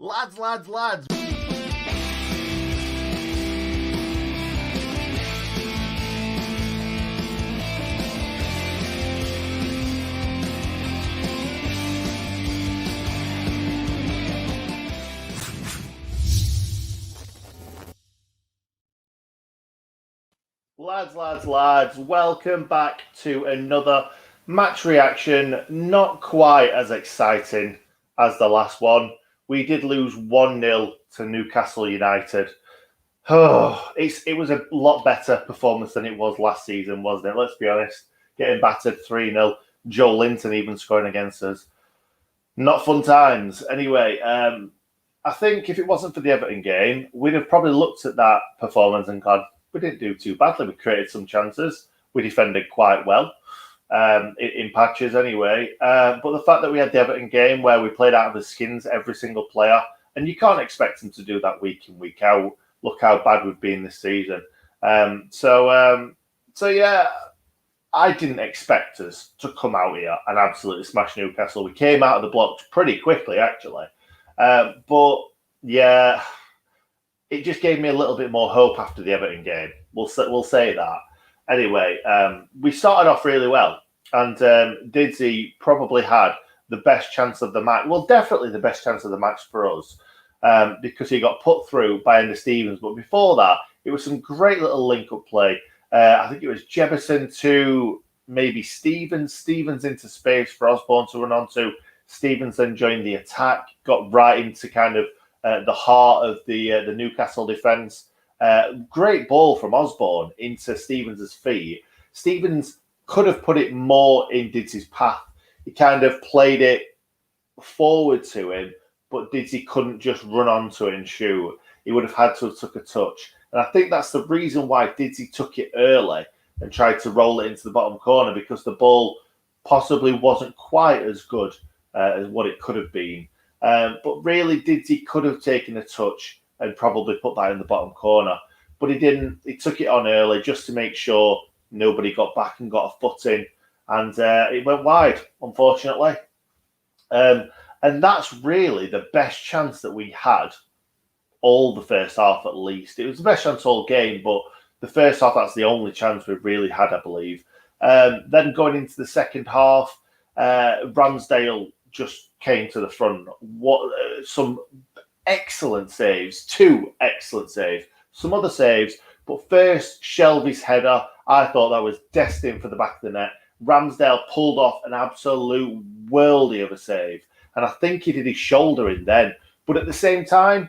Lads. Lads, welcome back to another match reaction. Not quite as exciting as the last one. We did lose 1-0 to Newcastle United. It was a lot better performance than it was last season, wasn't it? Let's be honest. Getting battered 3-0. Joe Linton even scoring against us. Not fun times. Anyway, I think if it wasn't for the Everton game, we'd have probably looked at that performance and gone, we didn't do too badly. We created some chances. We defended quite well, in patches anyway. But the fact that we had the Everton game where we played out of the skins, every single player, and you can't expect them to do that week in, week out. Look how bad we've been this season. So yeah, I didn't expect us to come out here and absolutely smash Newcastle. We came out of the blocks pretty quickly, actually. But yeah, it just gave me a little bit more hope after the Everton game. We'll say that. Anyway, we started off really well. And Didzy probably had the best chance of the match. Well, definitely the best chance of the match for us. Because he got put through by Andy Stevens. But before that, it was some great little link-up play. I think it was Jefferson to maybe Stevens. Stevens into space for Osborne to run onto. Stevens then joined the attack, got right into kind of the heart of the Newcastle defence. Great ball from Osborne into Stevens' feet. Stevens could have put it more in Didzy's path. He kind of played it forward to him, but Didzy couldn't just run onto it and shoot. He would have had to have took a touch. And I think that's the reason why Didzy took it early and tried to roll it into the bottom corner, because the ball possibly wasn't quite as good as what it could have been. But really, Didzy could have taken a touch and probably put that in the bottom corner. But he didn't. He took it on early just to make sure nobody got back and got a foot in. And it went wide, unfortunately. And that's really the best chance that we had all the first half, at least. It was the best chance all game, but the first half, that's the only chance we've really had, I believe. Then going into the second half, Ramsdale just came to the front. Some excellent saves, 2 excellent saves, some other saves, but first Shelby's header, I thought that was destined for the back of the net. Ramsdale pulled off an absolute worldie of a save, and I think he did his shoulder in then, but at the same time,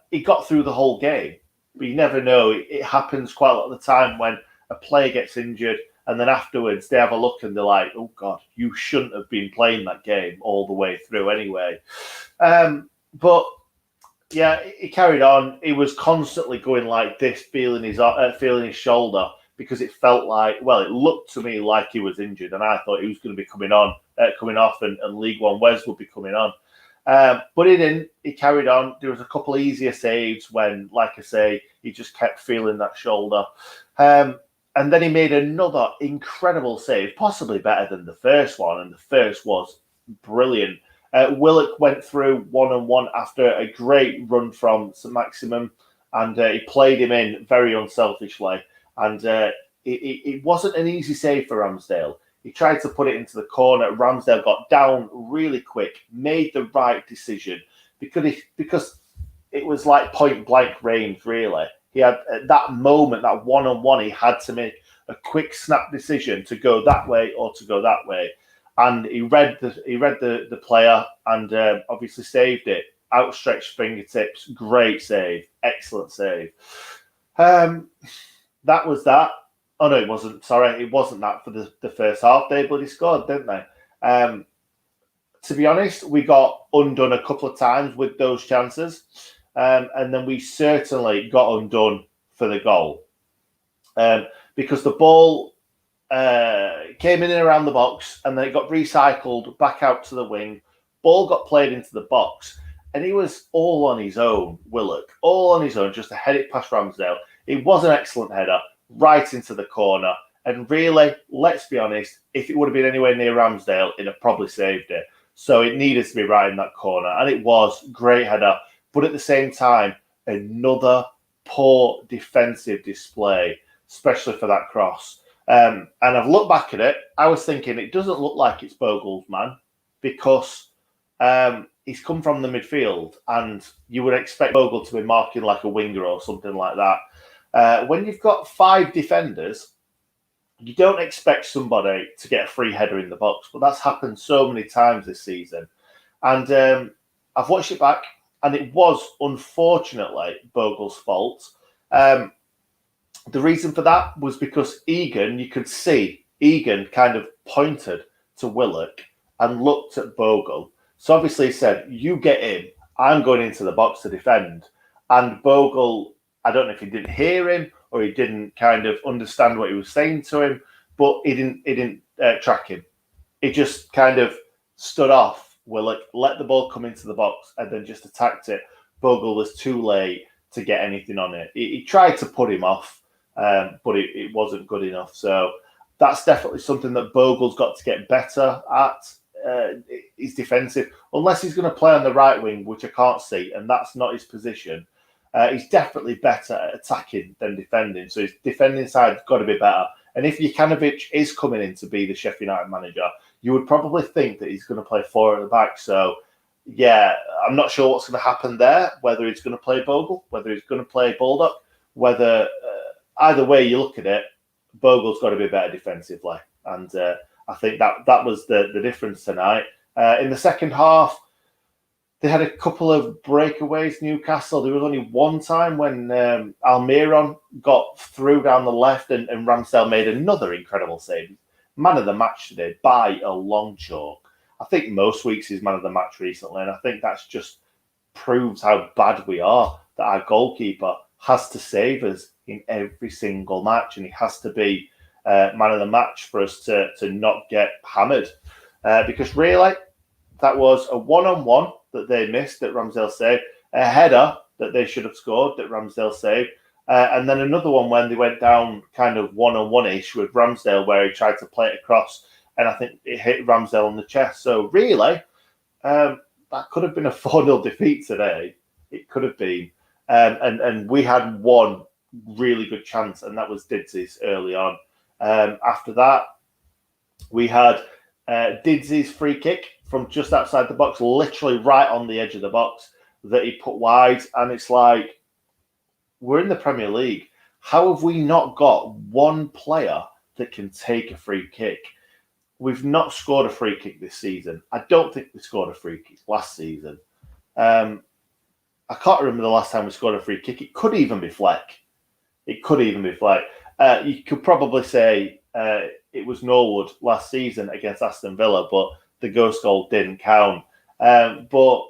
he got through the whole game. But you never know. It happens quite a lot of the time when a player gets injured, and then afterwards they have a look and they're like, oh, God, you shouldn't have been playing that game all the way through anyway. But, yeah, he carried on. He was constantly going like this, feeling his shoulder, because it felt like, well, it looked to me like he was injured, and I thought he was going to be coming off, and League One Wes would be coming on. But he didn't. He carried on. There was a couple of easier saves when, like I say, he just kept feeling that shoulder. And then he made another incredible save, possibly better than the first one, and the first was brilliant. Willock went through 1-on-1 after a great run from St. Maximum, and he played him in very unselfishly. And it wasn't an easy save for Ramsdale. He tried to put it into the corner. Ramsdale got down really quick, made the right decision because it was like point blank range, really. He had, at that moment, that 1-on-1, he had to make a quick snap decision to go that way or to go that way. And he read the player and obviously saved it. Outstretched fingertips, great save, excellent save. That was that. Oh, no, it wasn't. Sorry, it wasn't that for the first half. They bloody scored, didn't they? To be honest, we got undone a couple of times with those chances. And then we certainly got undone for the goal. Because the ball came in and around the box, and then it got recycled back out to the wing. Ball got played into the box, and he was all on his own, Willock, all on his own, just to head it past Ramsdale. It was an excellent header, right into the corner. And really, let's be honest, if it would have been anywhere near Ramsdale, it'd have probably saved it. So it needed to be right in that corner, and it was great header. But at the same time, another poor defensive display, especially for that cross. And I've looked back at it. I was thinking it doesn't look like it's Bogle's man because he's come from the midfield, and you would expect Bogle to be marking like a winger or something like that. When you've got 5 defenders, you don't expect somebody to get a free header in the box, but that's happened so many times this season. And I've watched it back, and it was unfortunately Bogle's fault. The reason for that was because Egan, you could see Egan kind of pointed to Willock and looked at Bogle. So obviously he said, "You get in, I'm going into the box to defend." And Bogle, I don't know if he didn't hear him or he didn't kind of understand what he was saying to him, but he didn't track him. He just kind of stood off Willock, let the ball come into the box, and then just attacked it. Bogle was too late to get anything on it. He tried to put him off, but it wasn't good enough. So that's definitely something that Bogle's got to get better at. He's defensive, unless he's going to play on the right wing, which I can't see, and that's not his position. He's definitely better at attacking than defending. So his defending side's got to be better. And if Jukanovic is coming in to be the Sheffield United manager, you would probably think that he's going to play 4 at the back. So, yeah, I'm not sure what's going to happen there, whether he's going to play Bogle, whether he's going to play Baldock, whether either way you look at it, Bogle's got to be better defensively. And I think that was the difference tonight. In the second half, they had a couple of breakaways, Newcastle. There was only one time when Almiron got through down the left and Ramsdale made another incredible save. Man of the match today by a long chalk. I think most weeks he's man of the match recently, and I think that's just proves how bad we are, that our goalkeeper has to save us in every single match, and he has to be man of the match for us to not get hammered. Because really, that was a one-on-one that they missed that Ramsdale saved, a header that they should have scored that Ramsdale saved, and then another one when they went down kind of one-on-one-ish with Ramsdale where he tried to play it across, and I think it hit Ramsdale on the chest. So really, that could have been a 4-0 defeat today. It could have been. And we had one really good chance, and that was Didzy's early on. After that, we had Didzy's free kick from just outside the box, literally right on the edge of the box, that he put wide. And it's like, we're in the Premier League. How have we not got one player that can take a free kick? We've not scored a free kick this season. I don't think we scored a free kick last season. I can't remember the last time we scored a free kick. It could even be Fleck. You could probably say it was Norwood last season against Aston Villa, but the ghost goal didn't count. But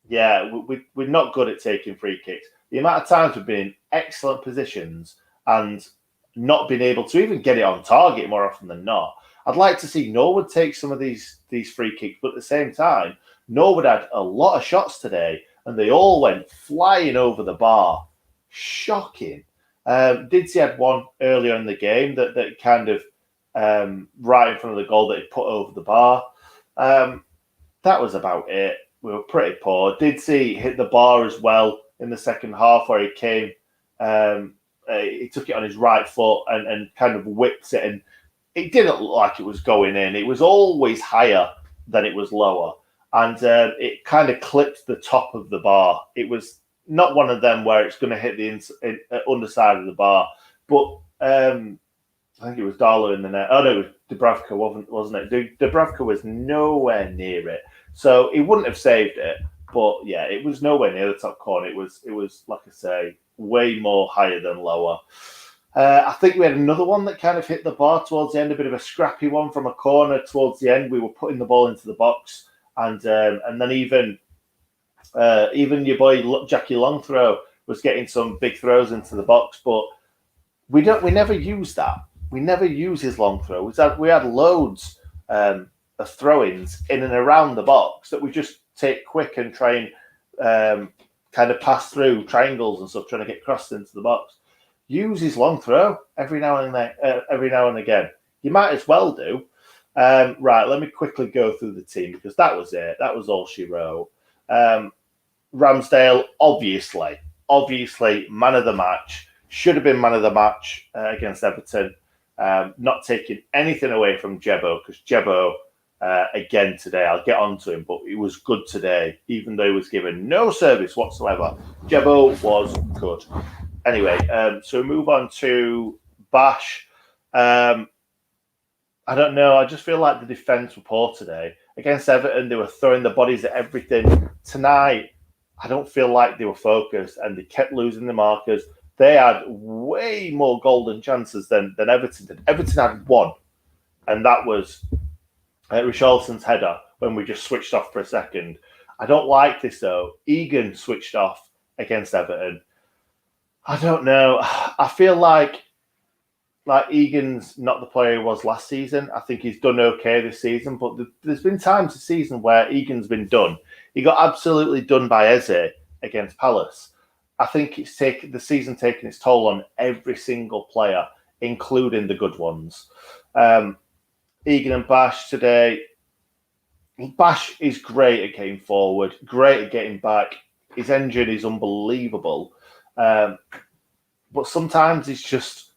yeah, we're not good at taking free kicks. The amount of times we've been in excellent positions and not been able to even get it on target more often than not. I'd like to see Norwood take some of these free kicks, but at the same time, Norwood had a lot of shots today, and they all went flying over the bar. Shocking. Didsy had one earlier in the game that kind of right in front of the goal that he put over the bar. That was about it. We were pretty poor. Didsy hit the bar as well in the second half where he came. He took it on his right foot and kind of whipped it, and it didn't look like it was going in. It was always higher than it was lower, and it kind of clipped the top of the bar. It was not one of them where it's going to hit the underside of the bar, but I think it was Darlow in the net. Oh no, it was Dubravka, wasn't it? Dubravka was nowhere near it, so he wouldn't have saved it. But yeah, it was nowhere near the top corner. It was like I say, way more higher than lower. I think we had another one that kind of hit the bar towards the end, a bit of a scrappy one from a corner towards the end. We were putting the ball into the box, and then even your boy Jackie Longthrow was getting some big throws into the box, but we never use that. We never use his long throw. We had loads of throw-ins in and around the box that we just take quick and try and kind of pass through triangles and stuff, trying to get crossed into the box. Use his long throw every now and again. You might as well do. Right, let me quickly go through the team because that was it. That was all she wrote. Ramsdale, obviously, man of the match. Should have been man of the match against Everton. Not taking anything away from Jebo because Jebo, again today, I'll get on to him, but he was good today, even though he was given no service whatsoever. Jebo was good. Anyway, so we move on to Bash. I don't know. I just feel like the defence were poor today. Against Everton, they were throwing the bodies at everything. Tonight, I don't feel like they were focused and they kept losing the markers. They had way more golden chances than Everton did. Everton had one, and that was Richarlison's header when we just switched off for a second. I don't like this, though. Egan switched off against Everton. I don't know. I feel like Egan's not the player he was last season. I think he's done okay this season, but there's been times this season where Egan's been done. He got absolutely done by Eze against Palace. I think the season taking its toll on every single player, including the good ones. Egan and Bash today. Bash is great at getting forward, great at getting back. His engine is unbelievable. But sometimes it's just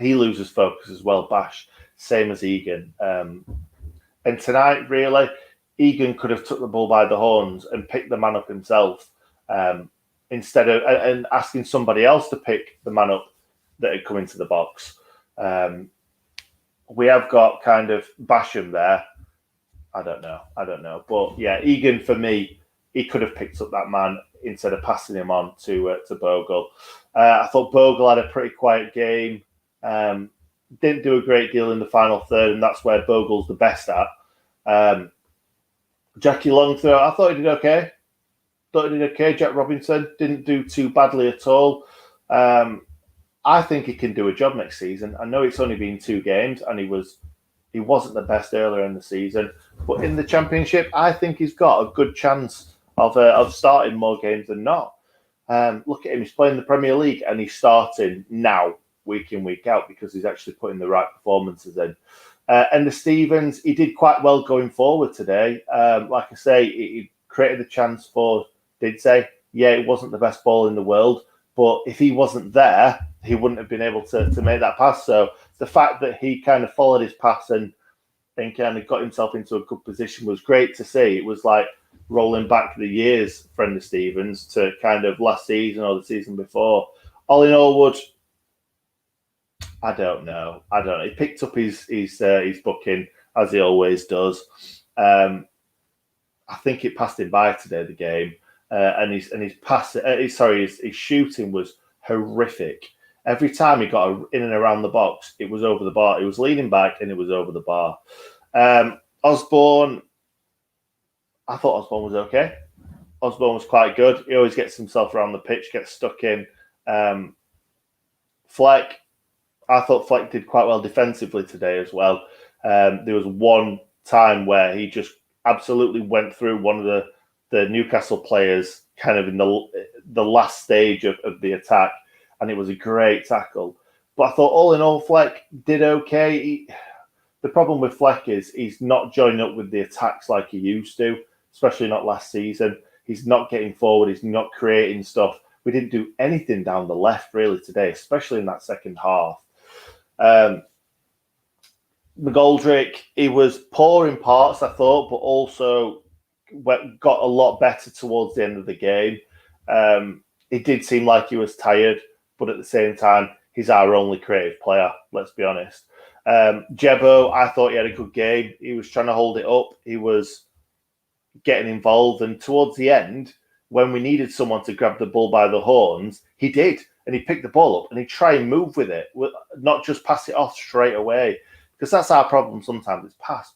he loses focus as well, Bash, same as Egan. And tonight, really, Egan could have took the ball by the horns and picked the man up himself instead of and asking somebody else to pick the man up that had come into the box. We have got kind of Basham there. I don't know. But yeah, Egan, for me, he could have picked up that man instead of passing him on to Bogle. I thought Bogle had a pretty quiet game. Didn't do a great deal in the final third, and that's where Bogle's the best at. Jackie Longthrow, I thought he did okay. Jack Robinson didn't do too badly at all. I think he can do a job next season. I know it's only been 2 games, and he wasn't the best earlier in the season, but in the Championship, I think he's got a good chance of starting more games than not. Look at him; he's playing the Premier League, and he's starting now, week in, week out, because he's actually putting the right performances in. And the Stevens, he did quite well going forward today. Like I say, he created a chance for Didsey. Yeah, it wasn't the best ball in the world, but if he wasn't there, he wouldn't have been able to make that pass. So the fact that he kind of followed his pass and kind of got himself into a good position was great to see. It was like rolling back the years, Brendan Stevens, to kind of last season or the season before. Ollie Norwood, I don't know. He picked up his booking as he always does. I think it passed him by today, the game, and his pass. His shooting was horrific. Every time he got in and around the box, it was over the bar. He was leaning back and it was over the bar. Osborne, I thought Osborne was okay. Osborne was quite good. He always gets himself around the pitch, gets stuck in. Fleck, I thought Fleck did quite well defensively today as well. There was one time where he just absolutely went through one of the Newcastle players kind of in the last stage of the attack, and it was a great tackle. But I thought all in all, Fleck did okay. The problem with Fleck is he's not joining up with the attacks like he used to, especially not last season. He's not getting forward. He's not creating stuff. We didn't do anything down the left really today, especially in that second half. McGoldrick, he was poor in parts, I thought, but also got a lot better towards the end of the game. It did seem like he was tired, but at the same time, he's our only creative player, let's be honest. Jebo, I thought he had a good game. He was trying to hold it up. He was getting involved. And towards the end, when we needed someone to grab the ball by the horns, he did. And he picked the ball up and he tried and move with it, not just pass it off straight away. Because that's our problem sometimes. It's pass.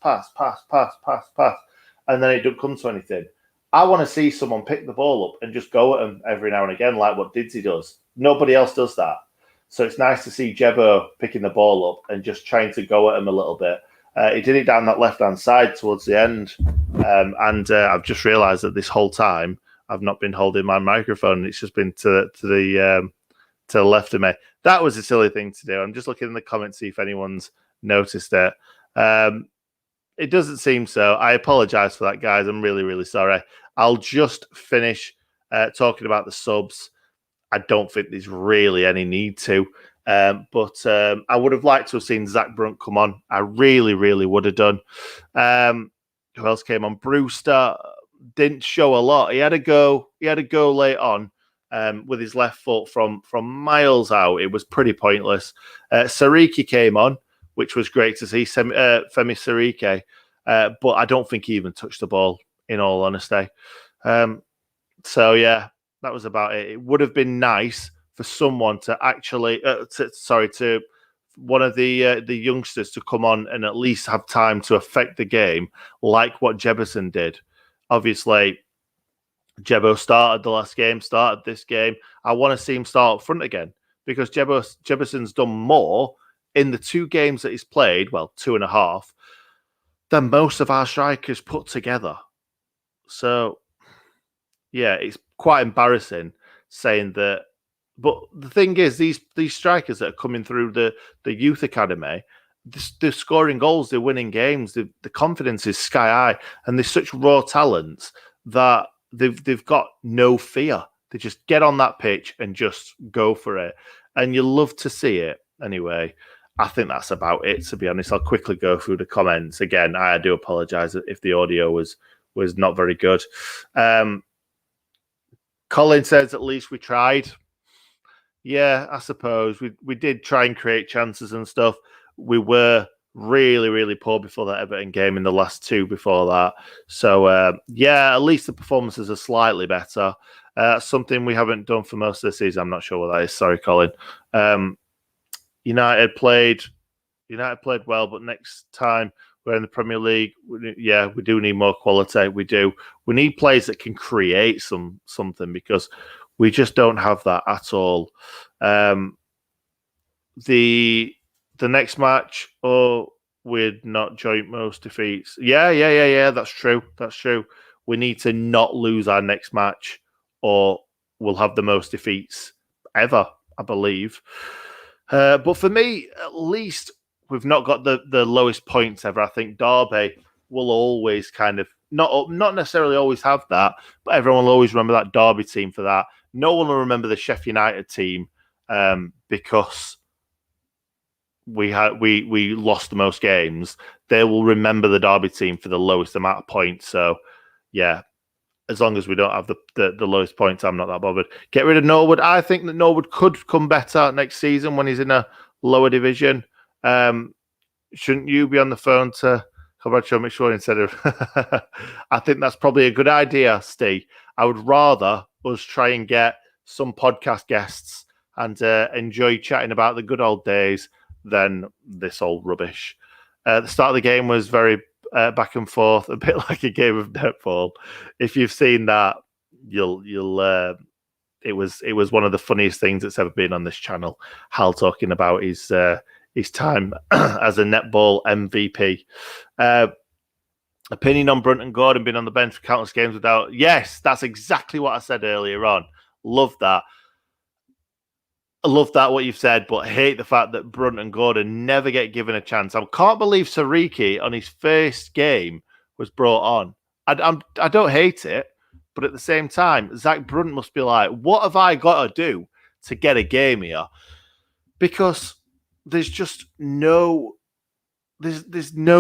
And then it don't come to anything. I want to see someone pick the ball up and just go at him every now and again, like what Didsey does. Nobody else does that. So it's nice to see Jebo picking the ball up and just trying to go at him a little bit. He did it down that left-hand side towards the end. And I've just realised that this whole time I've not been holding my microphone. It's just been to the left of me. That was a silly thing to do. I'm just looking in the comments, see if anyone's noticed it. It doesn't seem so. I apologise for that, guys. I'm really, really sorry. I'll just finish talking about the subs. I don't think there's really any need to. But I would have liked to have seen Zach Brunt come on. I really, really would have done. Who else came on? Brewster didn't show a lot. He had a go. He had a go late on with his left foot from miles out. It was pretty pointless. Sariki came on, which was great to see. Femi Sariki, but I don't think he even touched the ball. In all honesty, so yeah, that was about it. It would have been nice for someone to actually, to one of the youngsters to come on and at least have time to affect the game, like what Jefferson did. Obviously, Jebo started the last game, started this game. I want to see him start up front again because Jefferson's done more in the 2 games that he's played, well, 2.5, than most of our strikers put together. So, yeah, it's quite embarrassing saying that. But the thing is, these strikers that are coming through the youth academy, they're scoring goals, they're winning games, the confidence is sky high, and they're such raw talents that they've got no fear. They just get on that pitch and just go for it, and you love to see it. Anyway, I think that's about it. To be honest, I'll quickly go through the comments again. I do apologise if the audio was not very good. Colin says, at least we tried. Yeah, I suppose. We did try and create chances and stuff. We were really, really poor before that Everton game in the last 2 before that. So, yeah, at least the performances are slightly better. Something we haven't done for most of the season. I'm not sure what that is. Sorry, Colin. United played well, but next time we're in the Premier League, we do need more quality. We do. We need players that can create something because we just don't have that at all. The next match, we're not joint most defeats. Yeah. That's true. We need to not lose our next match, or we'll have the most defeats ever, I believe. But for me, at least we've not got the lowest points ever. I think Derby will always kind of not necessarily always have that, but everyone will always remember that Derby team for that. No one will remember the Sheffield United team because we lost the most games. They will remember the Derby team for the lowest amount of points. So, yeah, as long as we don't have the lowest points, I'm not that bothered. Get rid of Norwood. I think that Norwood could come better next season when he's in a lower division. Shouldn't you be on the phone to congratulate McShaw instead of... I think that's probably a good idea, Steve. I would rather us try and get some podcast guests and enjoy chatting about the good old days than this old rubbish. The start of the game was very back and forth, a bit like a game of netball. If you've seen that, you'll it was one of the funniest things that's ever been on this channel. Hal talking about his time as a netball MVP. Opinion on Brunt and Gordon being on the bench for countless games without... Yes, that's exactly what I said earlier on. Love that. I love that, what you've said, but I hate the fact that Brunt and Gordon never get given a chance. I can't believe Sariki on his first game was brought on. I don't hate it, but at the same time, Zach Brunt must be like, what have I got to do to get a game here? Because there's just no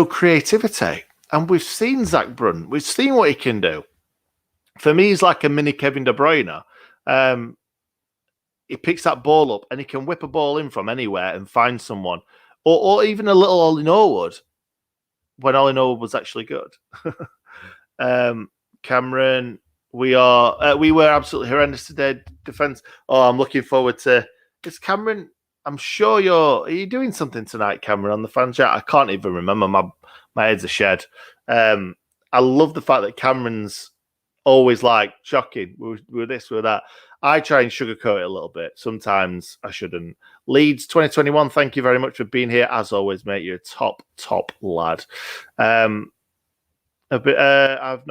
creativity. And we've seen Zach Brunt. We've seen what he can do. For me, he's like a mini Kevin De Bruyne. He picks that ball up and he can whip a ball in from anywhere and find someone. Or even a little Ollie Norwood when Ollie Norwood was actually good. Cameron, we were absolutely horrendous today. Defense. Oh, I'm looking forward to... Is Cameron... I'm sure are you doing something tonight, Cameron, on the fan chat? I can't even remember. My head's a shed. I love the fact that Cameron's always like, shocking, we're this, we're that. I try and sugarcoat it a little bit. Sometimes I shouldn't. Leeds 2021, thank you very much for being here. As always, mate, you're a top lad. I've not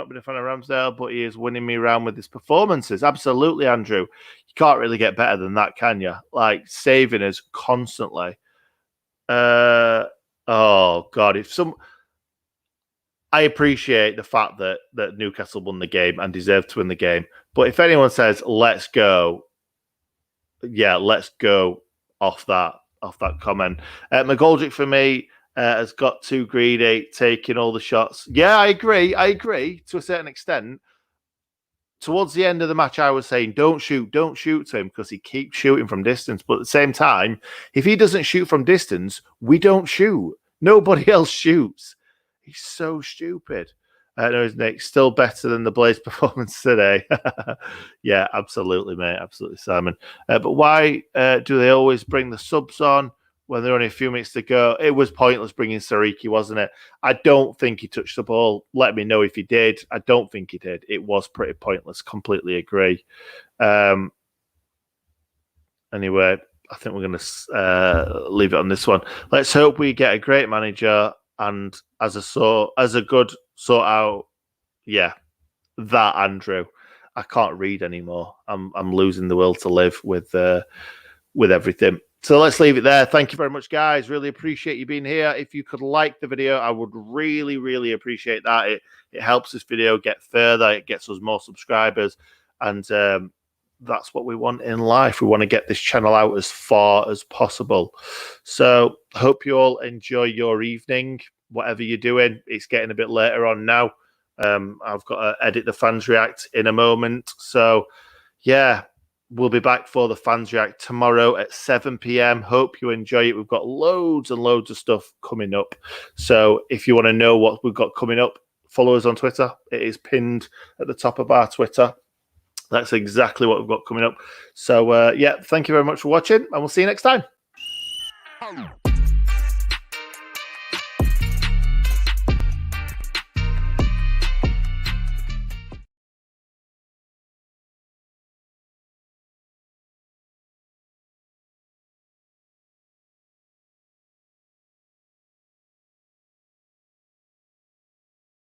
been a fan of Ramsdale, but he is winning me around with his performances. Absolutely, Andrew. You can't really get better than that, can you? Like, saving us constantly. Oh, God. I appreciate the fact that Newcastle won the game and deserved to win the game. But if anyone says let's go, yeah, let's go off that comment. McGoldrick for me has got too greedy, taking all the shots. Yeah, I agree to a certain extent. Towards the end of the match, I was saying, don't shoot to him because he keeps shooting from distance. But at the same time, if he doesn't shoot from distance, we don't shoot. Nobody else shoots. He's so stupid. No, Nick, still better than the Blaze performance today. Yeah, absolutely, mate. Absolutely, Simon. But why do they always bring the subs on when there are only a few minutes to go? It was pointless bringing Sariki, wasn't it? I don't think he touched the ball. Let me know if he did. I don't think he did. It was pretty pointless. Completely agree. Anyway, I think we're going to leave it on this one. Let's hope we get a great manager and as a good sort out. Yeah, that Andrew. I can't read anymore. I'm losing the will to live with everything. So let's leave it there. Thank you very much, guys. Really appreciate you being here. If you could like the video, I would really, really appreciate that. It helps this video get further. It gets us more subscribers. And that's what we want in life. We want to get this channel out as far as possible. So hope you all enjoy your evening, whatever you're doing. It's getting a bit later on now. I've got to edit the Fans React in a moment. So, yeah, we'll be back for the Fans React tomorrow at 7 p.m. Hope you enjoy it. We've got loads and loads of stuff coming up. So if you want to know what we've got coming up, follow us on Twitter. It is pinned at the top of our Twitter. That's exactly what we've got coming up. So, yeah, thank you very much for watching, and we'll see you next time.